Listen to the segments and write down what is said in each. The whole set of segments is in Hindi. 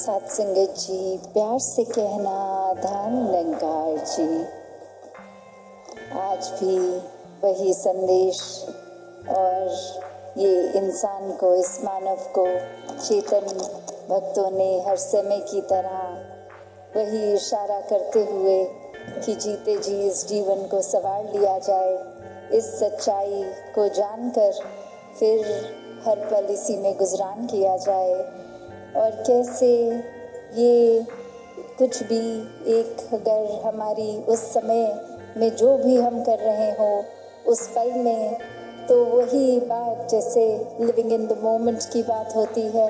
साथ संगत जी, प्यार से कहना धन निरंकार जी। आज भी वही संदेश और ये इंसान को, इस मानव को चेतन भक्तों ने हर समय की तरह वही इशारा करते हुए कि जीते जी इस जीवन को संवार लिया जाए, इस सच्चाई को जानकर फिर हर पल इसी में गुजरान किया जाए। और कैसे ये कुछ भी एक अगर हमारी उस समय में जो भी हम कर रहे हो उस पल में, तो वही बात जैसे लिविंग इन द मोमेंट की बात होती है,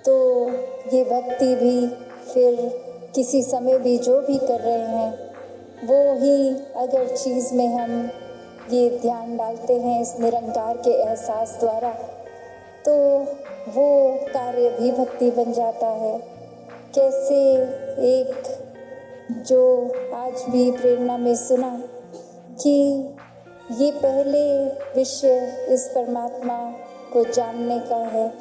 तो ये भक्ति भी फिर किसी समय भी जो भी कर रहे हैं वो ही अगर चीज़ में हम ये ध्यान डालते हैं इस निरंकार के एहसास द्वारा, तो वो कार्य भी भक्ति बन जाता है। कैसे एक जो आज भी प्रेरणा में सुना कि ये पहले विषय इस परमात्मा को जानने का है,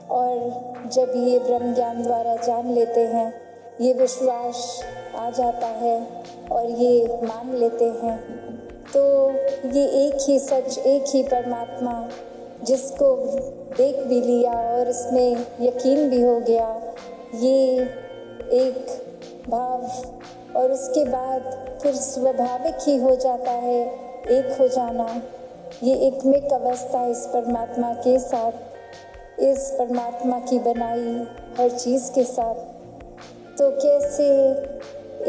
और जब ये ब्रह्म ज्ञान द्वारा जान लेते हैं, ये विश्वास आ जाता है और ये मान लेते हैं, तो ये एक ही सच, एक ही परमात्मा जिसको देख भी लिया और इसमें यकीन भी हो गया, ये एक भाव और उसके बाद फिर स्वाभाविक ही हो जाता है एक हो जाना। ये एकमिक अवस्था इस परमात्मा के साथ, इस परमात्मा की बनाई हर चीज़ के साथ। तो कैसे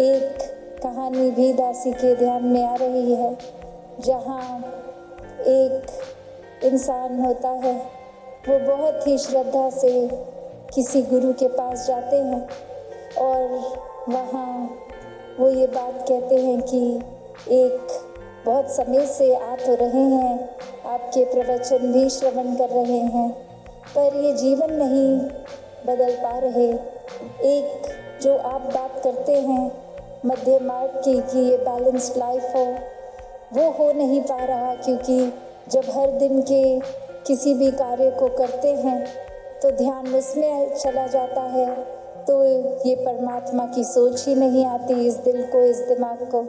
एक कहानी भी दासी के ध्यान में आ रही है, जहाँ एक इंसान होता है, वो बहुत ही श्रद्धा से किसी गुरु के पास जाते हैं और वहाँ वो ये बात कहते हैं कि एक बहुत समय से आ तो रहे हैं, आपके प्रवचन भी श्रवण कर रहे हैं, पर ये जीवन नहीं बदल पा रहे। एक जो आप बात करते हैं मध्य मार्ग की कि ये बैलेंस्ड लाइफ वो हो नहीं पा रहा, क्योंकि जब हर दिन के किसी भी कार्य को करते हैं तो ध्यान उसमें चला जाता है, तो ये परमात्मा की सोच ही नहीं आती इस दिल को, इस दिमाग को।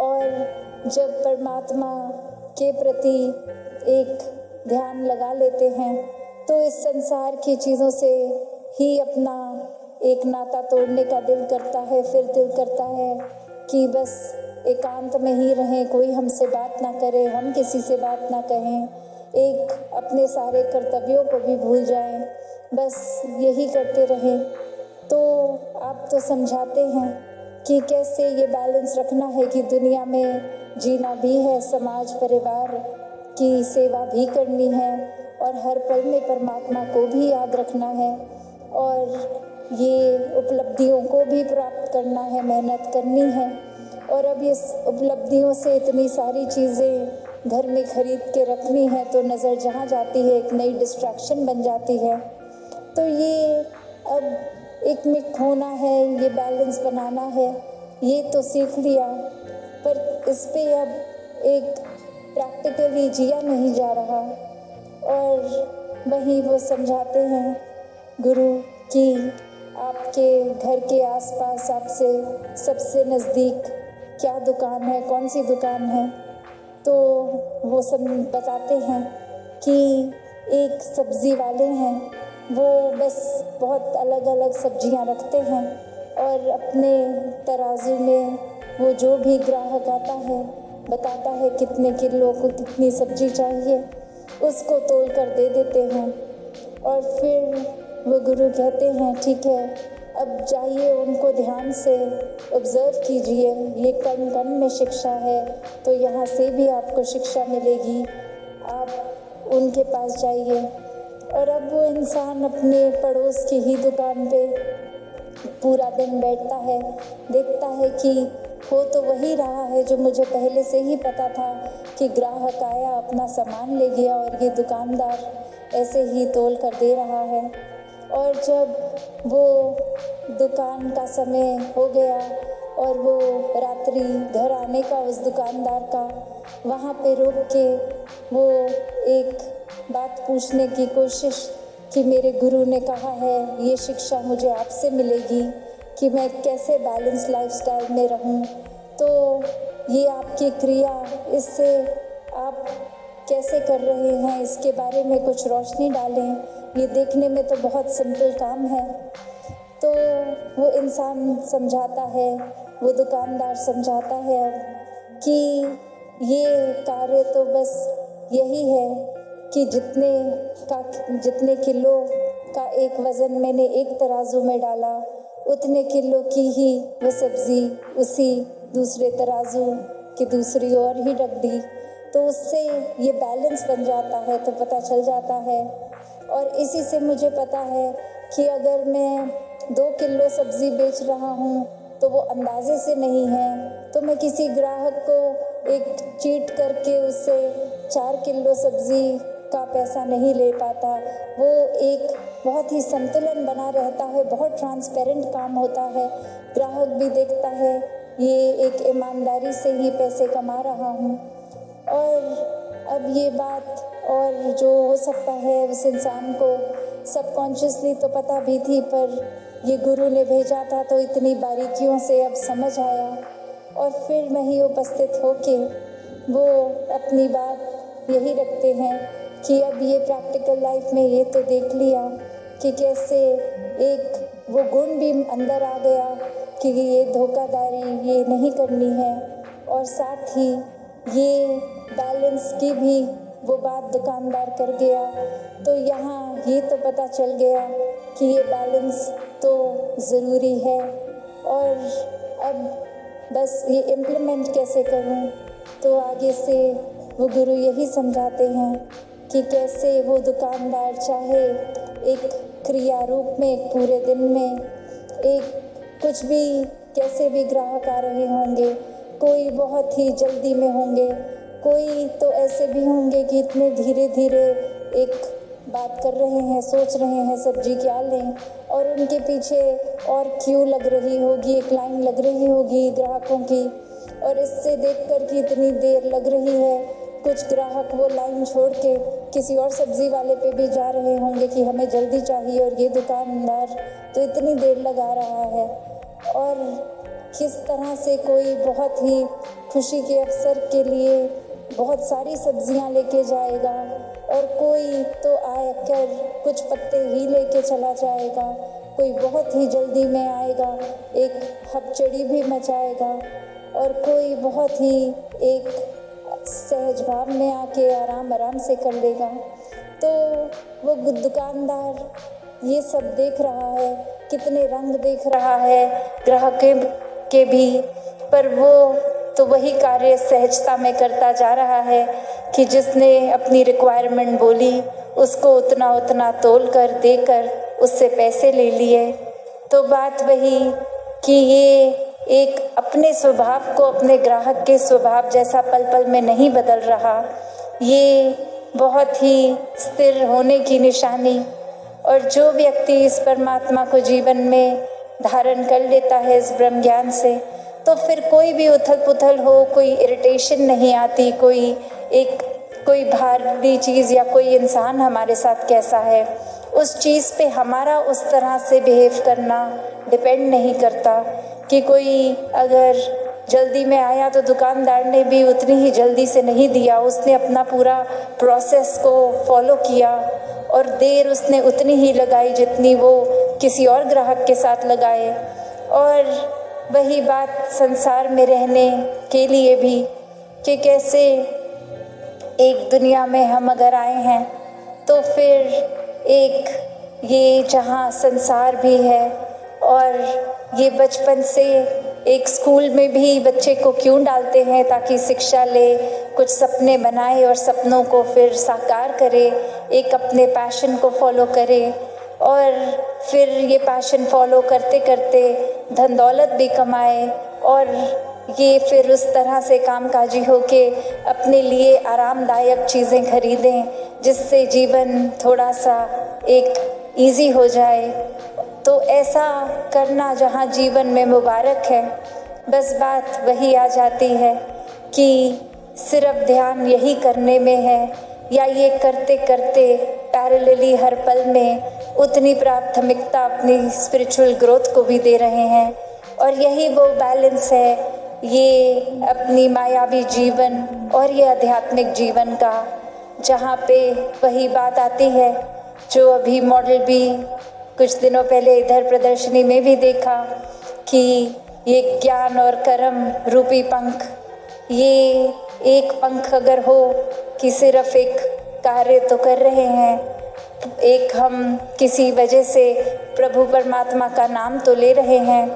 और जब परमात्मा के प्रति एक ध्यान लगा लेते हैं तो इस संसार की चीज़ों से ही अपना एक नाता तोड़ने का दिल करता है। फिर दिल करता है कि बस एकांत में ही रहें, कोई हमसे बात ना करे, हम किसी से बात ना कहें, एक अपने सारे कर्तव्यों को भी भूल जाएं, बस यही करते रहें। तो आप तो समझाते हैं कि कैसे ये बैलेंस रखना है कि दुनिया में जीना भी है, समाज परिवार की सेवा भी करनी है और हर पल में परमात्मा को भी याद रखना है और ये उपलब्धियों को भी प्राप्त करना है, मेहनत करनी है। और अब इस उपलब्धियों से इतनी सारी चीज़ें घर में खरीद के रखनी है, तो नज़र जहाँ जाती है एक नई डिस्ट्रैक्शन बन जाती है। तो ये अब एक मिक होना है, ये बैलेंस बनाना है, ये तो सीख लिया, पर इस पे अब एक प्रैक्टिकली जिया नहीं जा रहा। और वहीं वो समझाते हैं गुरु कि आपके घर के आसपास आपसे सबसे नज़दीक क्या दुकान है, कौन सी दुकान है, तो वो सब बताते हैं कि एक सब्ज़ी वाले हैं, वो बस बहुत अलग अलग सब्जियां रखते हैं और अपने तराजू में वो जो भी ग्राहक आता है बताता है कितने किलो को कितनी सब्जी चाहिए, उसको तोल कर दे देते हैं। और फिर वो गुरु कहते हैं ठीक है, अब जाइए उनको ध्यान से ऑब्जर्व कीजिए, ये कण कण में शिक्षा है, तो यहाँ से भी आपको शिक्षा मिलेगी, आप उनके पास जाइए। और अब वो इंसान अपने पड़ोस की ही दुकान पे पूरा दिन बैठता है, देखता है कि हो तो वही रहा है जो मुझे पहले से ही पता था कि ग्राहक आया, अपना सामान ले गया और ये दुकानदार ऐसे ही तोल कर दे रहा है। और जब वो दुकान का समय हो गया और वो रात्रि घर आने का उस दुकानदार का, वहाँ पे रुक के वो एक बात पूछने की कोशिश कि मेरे गुरु ने कहा है, ये शिक्षा मुझे आपसे मिलेगी कि मैं कैसे बैलेंस लाइफस्टाइल में रहूं। तो ये आपकी क्रिया, इससे आप कैसे कर रहे हैं, इसके बारे में कुछ रोशनी डालें। ये देखने में तो बहुत सिंपल काम है। तो वो इंसान समझाता है, वो दुकानदार समझाता है कि ये कार्य तो बस यही है कि जितने किलो का एक वज़न मैंने एक तराजू में डाला, उतने किलो की ही वो सब्ज़ी उसी दूसरे तराजू की दूसरी ओर ही रख दी। तो उससे ये बैलेंस बन जाता है, तो पता चल जाता है। और इसी से मुझे पता है कि अगर मैं 2 किलो सब्ज़ी बेच रहा हूँ तो वो अंदाजे से नहीं है, तो मैं किसी ग्राहक को एक चीट करके उससे 4 किलो सब्ज़ी का पैसा नहीं ले पाता। वो एक बहुत ही संतुलन बना रहता है, बहुत ट्रांसपेरेंट काम होता है। ग्राहक भी देखता है ये एक ईमानदारी से ही पैसे कमा रहा हूँ। और अब ये बात और जो हो सकता है उस इंसान को सबकॉन्शियसली तो पता भी थी, पर ये गुरु ने भेजा था तो इतनी बारीकियों से अब समझ आया। और फिर वहीं उपस्थित होके वो अपनी बात यही रखते हैं कि अब ये प्रैक्टिकल लाइफ में ये तो देख लिया कि कैसे एक वो गुण भी अंदर आ गया कि ये धोखाधड़ी ये नहीं करनी है, और साथ ही ये बैलेंस की भी वो बात दुकानदार कर गया। तो यहाँ ये तो पता चल गया कि ये बैलेंस तो ज़रूरी है, और अब बस ये इम्प्लीमेंट कैसे करूँ। तो आगे से वो गुरु यही समझाते हैं कि कैसे वो दुकानदार चाहे एक क्रिया रूप में, एक पूरे दिन में एक कुछ भी, कैसे भी ग्राहक आ रहे होंगे, कोई बहुत ही जल्दी में होंगे, कोई तो ऐसे भी होंगे कि इतने धीरे धीरे एक बात कर रहे हैं, सोच रहे हैं सब्जी क्या लें, और उनके पीछे और क्यू लग रही होगी, एक लाइन लग रही होगी ग्राहकों की, और इससे देखकर कि इतनी देर लग रही है, कुछ ग्राहक वो लाइन छोड़ के किसी और सब्जी वाले पे भी जा रहे होंगे कि हमें जल्दी चाहिए, और ये दुकानदार तो इतनी देर लगा रहा है। और किस तरह से कोई बहुत ही खुशी के अवसर के लिए बहुत सारी सब्जियां लेके जाएगा, और कोई तो आकर कुछ पत्ते ही लेके चला जाएगा, कोई बहुत ही जल्दी में आएगा, एक हपचड़ी भी मचाएगा, और कोई बहुत ही एक सहज भाव में आके आराम आराम से कर लेगा। तो वो दुकानदार ये सब देख रहा है, कितने रंग देख रहा है ग्राहक के भी, पर वो तो वही कार्य सहजता में करता जा रहा है कि जिसने अपनी रिक्वायरमेंट बोली उसको उतना उतना तोल कर देकर उससे पैसे ले लिए। तो बात वही कि ये एक अपने स्वभाव को अपने ग्राहक के स्वभाव जैसा पल पल में नहीं बदल रहा, ये बहुत ही स्थिर होने की निशानी। और जो व्यक्ति इस परमात्मा को जीवन में धारण कर लेता है इस ब्रह्म ज्ञान से, तो फिर कोई भी उथल पुथल हो, कोई इरिटेशन नहीं आती, कोई भारी चीज़ या कोई इंसान हमारे साथ कैसा है, उस चीज़ पे हमारा उस तरह से बिहेव करना डिपेंड नहीं करता। कि कोई अगर जल्दी में आया तो दुकानदार ने भी उतनी ही जल्दी से नहीं दिया, उसने अपना पूरा प्रोसेस को फॉलो किया, और देर उसने उतनी ही लगाई जितनी वो किसी और ग्राहक के साथ लगाए। और वही बात संसार में रहने के लिए भी कि कैसे एक दुनिया में हम अगर आए हैं तो फिर एक ये जहाँ संसार भी है, और ये बचपन से एक स्कूल में भी बच्चे को क्यों डालते हैं, ताकि शिक्षा ले, कुछ सपने बनाए और सपनों को फिर साकार करे, एक अपने पैशन को फॉलो करे, और फिर ये पैशन फॉलो करते करते धन दौलत भी कमाए, और ये फिर उस तरह से कामकाजी होके अपने लिए आरामदायक चीज़ें खरीदें जिससे जीवन थोड़ा सा एक इजी हो जाए। तो ऐसा करना जहाँ जीवन में मुबारक है, बस बात वही आ जाती है कि सिर्फ ध्यान यही करने में है, या ये करते करते पैर पैरेलली हर पल में उतनी प्राथमिकता अपनी स्पिरिचुअल ग्रोथ को भी दे रहे हैं। और यही वो बैलेंस है, ये अपनी मायावी जीवन और ये आध्यात्मिक जीवन का, जहाँ पे वही बात आती है जो अभी मॉडल भी कुछ दिनों पहले इधर प्रदर्शनी में भी देखा कि ये ज्ञान और कर्म रूपी पंख, ये एक पंख अगर हो कि सिर्फ एक कार्य तो कर रहे हैं, एक हम किसी वजह से प्रभु परमात्मा का नाम तो ले रहे हैं,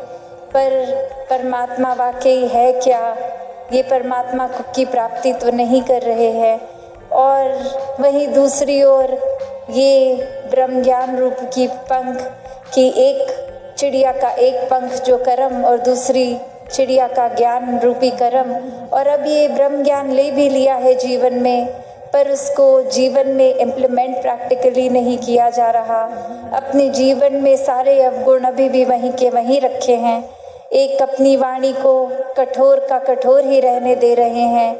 पर परमात्मा वाकई है क्या, ये परमात्मा की प्राप्ति तो नहीं कर रहे हैं। और वहीं दूसरी ओर ये ब्रह्म ज्ञान रूप की पंख की, एक चिड़िया का एक पंख जो कर्म और दूसरी चिड़िया का ज्ञान रूपी कर्म, और अब ये ब्रह्म ज्ञान ले भी लिया है जीवन में, पर उसको जीवन में इम्प्लीमेंट प्रैक्टिकली नहीं किया जा रहा। अपने जीवन में सारे अवगुण अभी भी वहीं के वहीं रखे हैं, एक अपनी वाणी को कठोर का कठोर ही रहने दे रहे हैं,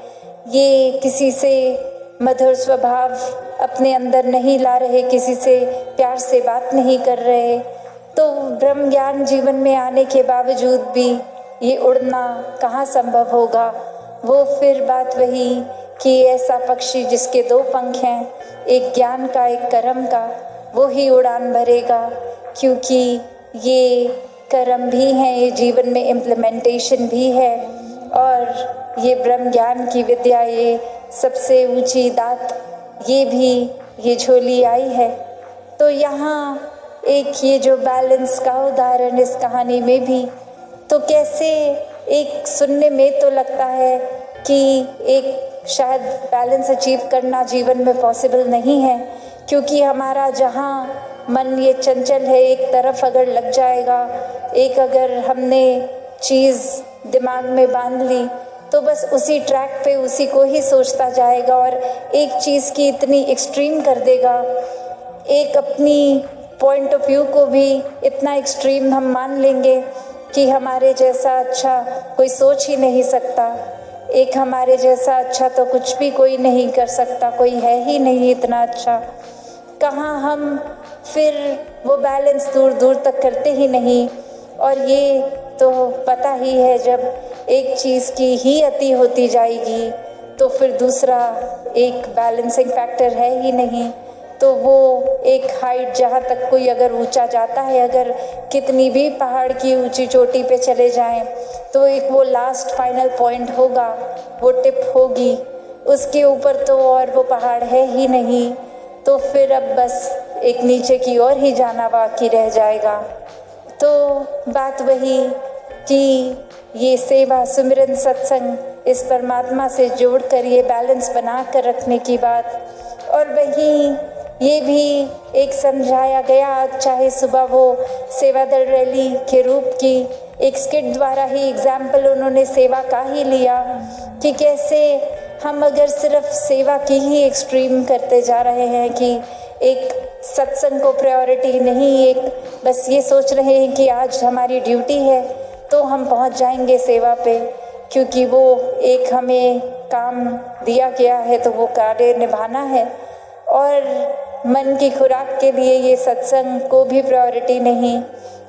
ये किसी से मधुर स्वभाव अपने अंदर नहीं ला रहे, किसी से प्यार से बात नहीं कर रहे। तो ब्रह्म ज्ञान जीवन में आने के बावजूद भी ये उड़ना कहाँ संभव होगा। वो फिर बात वही कि ऐसा पक्षी जिसके दो पंख हैं, एक ज्ञान का एक कर्म का, वो ही उड़ान भरेगा, क्योंकि ये कर्म भी हैं, ये जीवन में इम्प्लीमेंटेशन भी है, और ये ब्रह्म ज्ञान की विद्या, ये सबसे ऊंची दात, ये भी ये झोली आई है। तो यहाँ एक ये जो बैलेंस का उदाहरण इस कहानी में भी, तो कैसे एक सुनने में तो लगता है कि एक शायद बैलेंस अचीव करना जीवन में पॉसिबल नहीं है, क्योंकि हमारा जहाँ मन ये चंचल है, एक तरफ अगर लग जाएगा, एक अगर हमने चीज़ दिमाग में बांध ली तो बस उसी ट्रैक पे उसी को ही सोचता जाएगा और एक चीज़ की इतनी एक्सट्रीम कर देगा, एक अपनी पॉइंट ऑफ व्यू को भी इतना एक्सट्रीम हम मान लेंगे कि हमारे जैसा अच्छा कोई सोच ही नहीं सकता, एक हमारे जैसा अच्छा तो कुछ भी कोई नहीं कर सकता, कोई है ही नहीं इतना अच्छा। कहाँ हम फिर वो बैलेंस दूर दूर तक करते ही नहीं। और ये तो पता ही है, जब एक चीज़ की ही अति होती जाएगी तो फिर दूसरा एक बैलेंसिंग फैक्टर है ही नहीं। तो वो एक हाइट जहाँ तक कोई अगर ऊंचा जाता है, अगर कितनी भी पहाड़ की ऊंची चोटी पे चले जाएं, तो एक वो लास्ट फाइनल पॉइंट होगा, वो टिप होगी, उसके ऊपर तो और वो पहाड़ है ही नहीं। तो फिर अब बस एक नीचे की ओर ही जाना बाकी रह जाएगा। तो बात वही कि ये सेवा, सुमिरन, सत्संग, इस परमात्मा से जोड़कर ये बैलेंस बना कर रखने की बात, और वहीं ये भी एक समझाया गया, चाहे सुबह वो सेवा दल रैली के रूप की एक स्किट द्वारा ही एग्जाम्पल उन्होंने सेवा का ही लिया कि कैसे हम अगर सिर्फ सेवा की ही एक्सट्रीम करते जा रहे हैं कि एक सत्संग को प्रायोरिटी नहीं, एक बस ये सोच रहे हैं कि आज हमारी ड्यूटी है तो हम पहुंच जाएंगे सेवा पे, क्योंकि वो एक हमें काम दिया गया है तो वो कार्य निभाना है, और मन की खुराक के लिए ये सत्संग को भी प्रायोरिटी नहीं,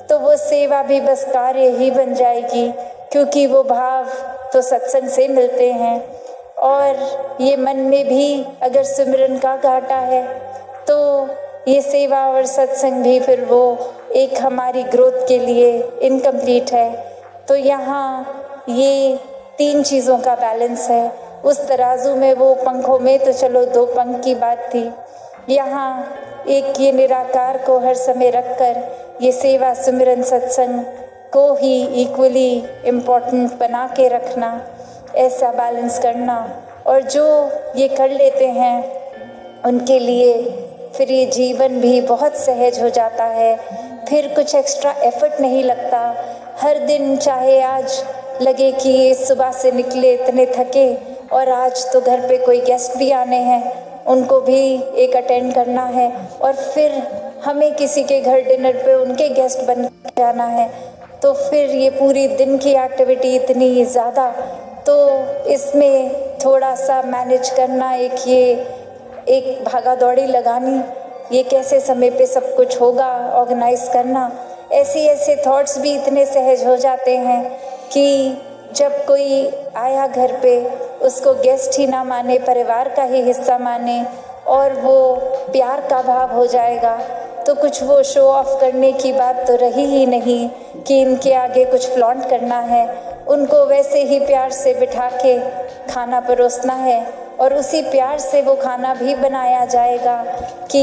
तो वो सेवा भी बस कार्य ही बन जाएगी, क्योंकि वो भाव तो सत्संग से मिलते हैं। और ये मन में भी अगर सिमरन का घाटा है तो ये सेवा और सत्संग भी फिर वो एक हमारी ग्रोथ के लिए इनकम्प्लीट है। तो यहाँ ये तीन चीज़ों का बैलेंस है। उस तराजू में वो पंखों में तो चलो दो पंख की बात थी, यहाँ एक ये निराकार को हर समय रखकर ये सेवा, सुमिरन, सत्संग को ही इक्वली इम्पोर्टेंट बना के रखना, ऐसा बैलेंस करना। और जो ये कर लेते हैं उनके लिए फिर ये जीवन भी बहुत सहज हो जाता है, फिर कुछ एक्स्ट्रा एफर्ट नहीं लगता। हर दिन चाहे आज लगे कि ये सुबह से निकले इतने थके और आज तो घर पे कोई गेस्ट भी आने हैं, उनको भी एक अटेंड करना है, और फिर हमें किसी के घर डिनर पे उनके गेस्ट बन के जाना है, तो फिर ये पूरी दिन की एक्टिविटी इतनी ज़्यादा, तो इसमें थोड़ा सा मैनेज करना, एक भागा दौड़ी लगानी, ये कैसे समय पे सब कुछ होगा, ऑर्गेनाइज करना, ऐसे थॉट्स भी इतने सहज हो जाते हैं कि जब कोई आया घर पे, उसको गेस्ट ही ना माने, परिवार का ही हिस्सा माने और वो प्यार का भाव हो जाएगा, तो कुछ वो शो ऑफ करने की बात तो रही ही नहीं कि इनके आगे कुछ फ्लॉन्ट करना है। उनको वैसे ही प्यार से बिठा के खाना परोसना है और उसी प्यार से वो खाना भी बनाया जाएगा कि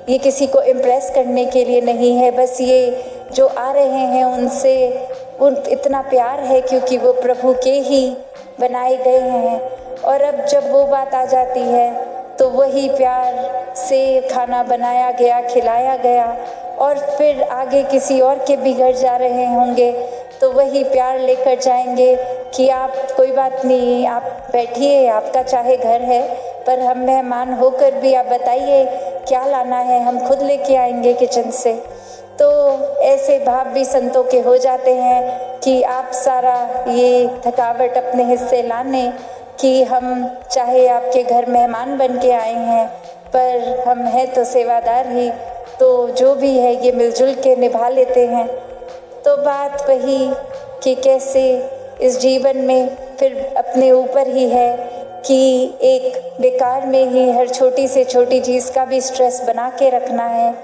ये किसी को इम्प्रेस करने के लिए नहीं है, बस ये जो आ रहे हैं उनसे उन इतना प्यार है क्योंकि वो प्रभु के ही बनाए गए हैं। और अब जब वो बात आ जाती है तो वही प्यार से खाना बनाया गया, खिलाया गया और फिर आगे किसी और के भी घर जा रहे होंगे तो वही प्यार लेकर जाएंगे कि आप कोई बात नहीं, आप बैठिए, आपका चाहे घर है पर हम मेहमान होकर भी आप बताइए क्या लाना है, हम खुद लेके आएंगे किचन से। तो ऐसे भाव भी संतों के हो जाते हैं कि आप सारा ये थकावट अपने हिस्से लाने कि हम चाहे आपके घर मेहमान बन के आए हैं पर हम हैं तो सेवादार ही, तो जो भी है ये मिलजुल के निभा लेते हैं। तो बात वही कि कैसे इस जीवन में फिर अपने ऊपर ही है कि एक बेकार में ही हर छोटी से छोटी चीज़ का भी स्ट्रेस बना के रखना है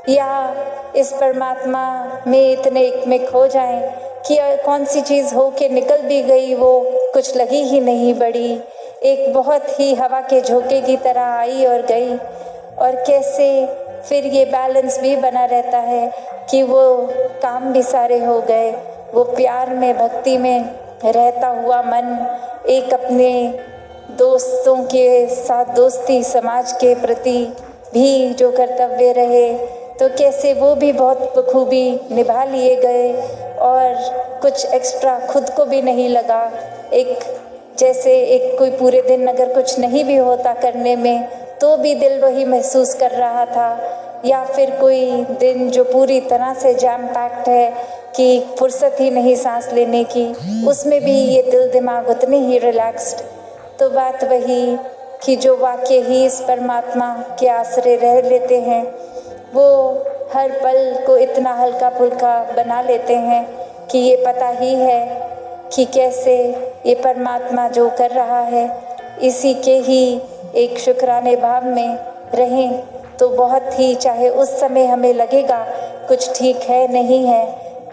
या इस परमात्मा में इतने एक में खो जाएं कि कौन सी चीज़ हो के निकल भी गई वो कुछ लगी ही नहीं बड़ी, एक बहुत ही हवा के झोंके की तरह आई और गई। और कैसे फिर ये बैलेंस भी बना रहता है कि वो काम भी सारे हो गए, वो प्यार में भक्ति में रहता हुआ मन एक अपने दोस्तों के साथ दोस्ती, समाज के प्रति भी जो कर्तव्य रहे तो कैसे वो भी बहुत बखूबी निभा लिए गए और कुछ एक्स्ट्रा खुद को भी नहीं लगा। एक जैसे एक कोई पूरे दिन अगर कुछ नहीं भी होता करने में तो भी दिल वही महसूस कर रहा था, या फिर कोई दिन जो पूरी तरह से जैम पैक्ड है कि फुर्सत ही नहीं सांस लेने की, उसमें भी ये दिल दिमाग उतने ही रिलैक्स्ड। तो बात वही कि जो वाक्य ही इस परमात्मा के आश्रय रह लेते हैं वो हर पल को इतना हल्का फुल्का बना लेते हैं कि ये पता ही है कि कैसे ये परमात्मा जो कर रहा है इसी के ही एक शुक्राने भाव में रहें तो बहुत ही, चाहे उस समय हमें लगेगा कुछ ठीक है नहीं है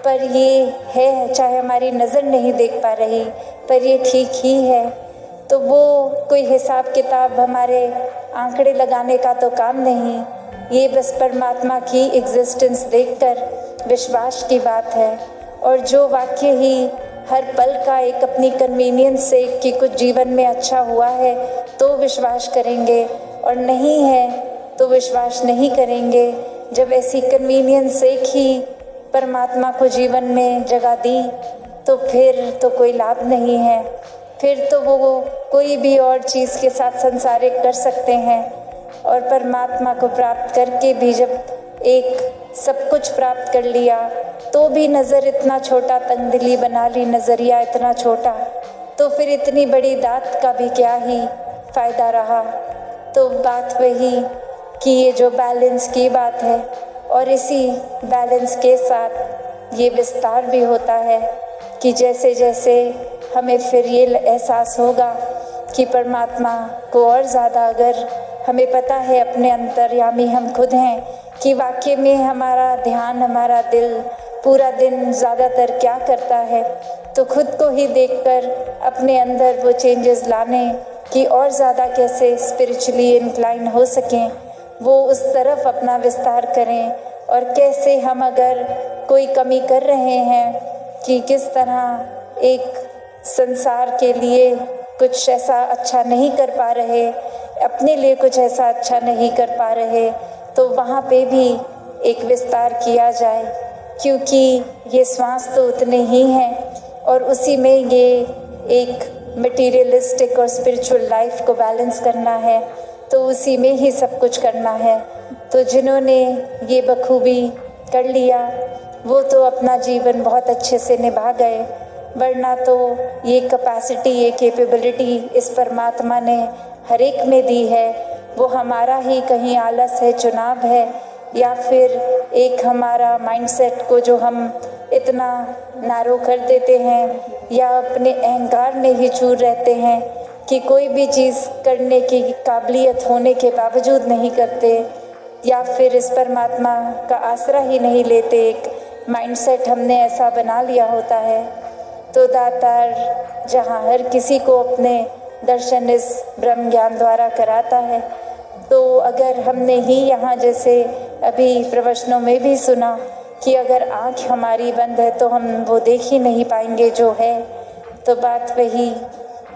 पर ये है, चाहे हमारी नज़र नहीं देख पा रही पर ये ठीक ही है, तो वो कोई हिसाब किताब हमारे आंकड़े लगाने का तो काम नहीं, ये बस परमात्मा की एग्जिस्टेंस देखकर विश्वास की बात है। और जो वाक्य ही हर पल का एक अपनी कन्वीनियंस से कि कुछ जीवन में अच्छा हुआ है तो विश्वास करेंगे और नहीं है तो विश्वास नहीं करेंगे। जब ऐसी कन्वीनियंस से ही परमात्मा को जीवन में जगह दी तो फिर तो कोई लाभ नहीं है, फिर तो वो कोई भी और चीज़ के साथ संसारिक कर सकते हैं। और परमात्मा को प्राप्त करके भी जब एक सब कुछ प्राप्त कर लिया तो भी नज़र इतना छोटा, तंगदिली बना ली, नज़रिया इतना छोटा, तो फिर इतनी बड़ी दात का भी क्या ही फ़ायदा रहा। तो बात वही कि ये जो बैलेंस की बात है और इसी बैलेंस के साथ ये विस्तार भी होता है कि जैसे जैसे हमें फिर ये एहसास होगा कि परमात्मा को और ज़्यादा अगर हमें पता है अपने अंतर्यामी हम खुद हैं कि वाकई में हमारा ध्यान, हमारा दिल पूरा दिन ज़्यादातर क्या करता है, तो खुद को ही देखकर अपने अंदर वो चेंजेस लाने कि और ज़्यादा कैसे स्पिरिचुअली इंक्लाइन हो सकें, वो उस तरफ अपना विस्तार करें। और कैसे हम अगर कोई कमी कर रहे हैं कि किस तरह एक संसार के लिए कुछ ऐसा अच्छा नहीं कर पा रहे, अपने लिए कुछ ऐसा अच्छा नहीं कर पा रहे, तो वहाँ पे भी एक विस्तार किया जाए, क्योंकि ये श्वास तो उतने ही हैं और उसी में ये एक मटीरियलिस्टिक और स्पिरिचुअल लाइफ को बैलेंस करना है, तो उसी में ही सब कुछ करना है। तो जिन्होंने ये बखूबी कर लिया वो तो अपना जीवन बहुत अच्छे से निभा गए, वरना तो ये कैपेसिटी, ये कैपेबिलिटी इस परमात्मा ने हर एक में दी है, वो हमारा ही कहीं आलस है, चुनाव है, या फिर एक हमारा माइंडसेट को जो हम इतना नारो कर देते हैं, या अपने अहंकार में ही चूर रहते हैं कि कोई भी चीज़ करने की काबिलियत होने के बावजूद नहीं करते, या फिर इस परमात्मा का आसरा ही नहीं लेते। एक माइंडसेट हमने ऐसा बना लिया होता है। तो दातार जहाँ हर किसी को अपने दर्शन इस ब्रह्म ज्ञान द्वारा कराता है, तो अगर हमने ही यहाँ जैसे अभी प्रवचनों में भी सुना कि अगर आँख हमारी बंद है तो हम वो देख ही नहीं पाएंगे जो है, तो बात वही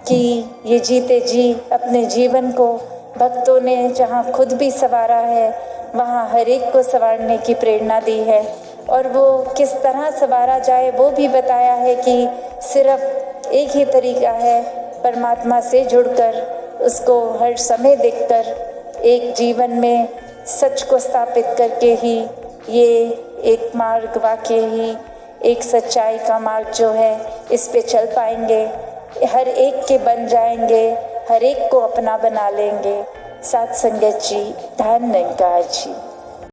कि ये जीते जी अपने जीवन को भक्तों ने जहाँ खुद भी संवारा है, वहाँ हर एक को संवारने की प्रेरणा दी है। और वो किस तरह संवारा जाए वो भी बताया है कि सिर्फ एक ही तरीका है, परमात्मा से जुड़कर, उसको हर समय देखकर, एक जीवन में सच को स्थापित करके ही ये एक मार्ग वाकई ही एक सच्चाई का मार्ग जो है, इस पे चल पाएंगे, हर एक के बन जाएंगे, हर एक को अपना बना लेंगे। साथ संगत जी, धन्यवाद जी।